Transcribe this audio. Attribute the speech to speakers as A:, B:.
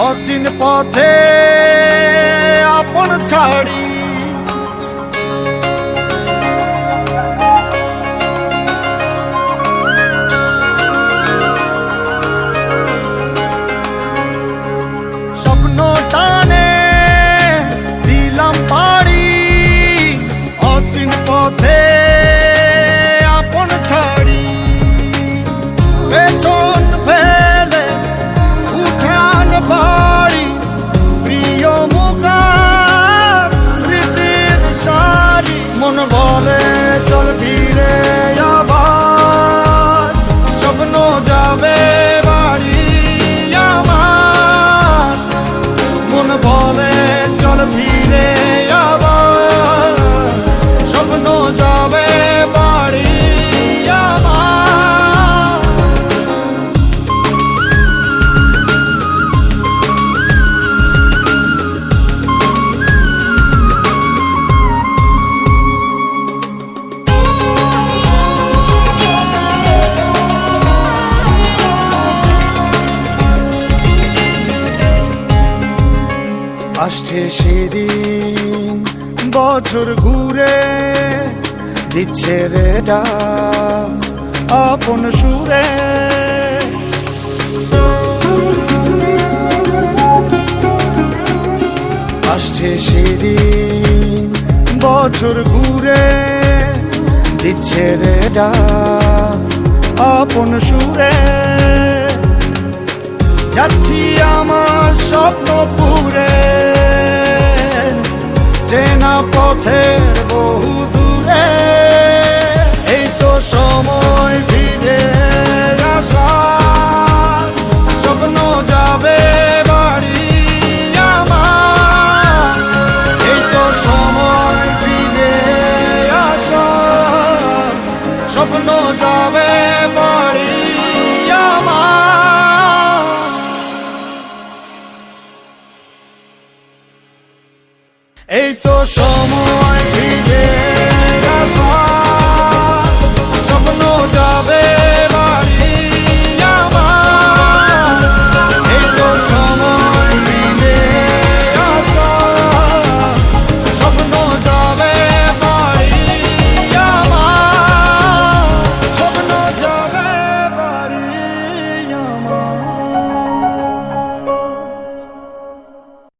A: অচিন পথে আপন ছাড়ি স্বপ্ন টানে দিলাম পাড়ি অচিন পথে আপন ছাড়ি পেছন ফেলে উঠান বাড়ি প্রিয় মুখার স্মৃতির সারি মন বলে চল ফিরে আবার স্বপ্ন যাবে বাড়ি আমার মন বলে চল ফিরে আবার স্বপ্ন যাবে বাড়ি আমার আসছে সেদিন বছর ঘুরে দিচ্ছে রে ডাক আপন সুরে আসছে সেদিন বছর ঘুরে দিচ্ছে রে ডাক আপন সুরে যাচ্ছি আমার স্বপ্ন পুরে চেনা পথের বহু দূরে এই তো সময় ফিরে আসার স্বপ্ন যাবে বাড়ি আমার এই তো সময় ফিরে আসার স্বপ্ন যাবে বাড়ি আমার এই তো সময়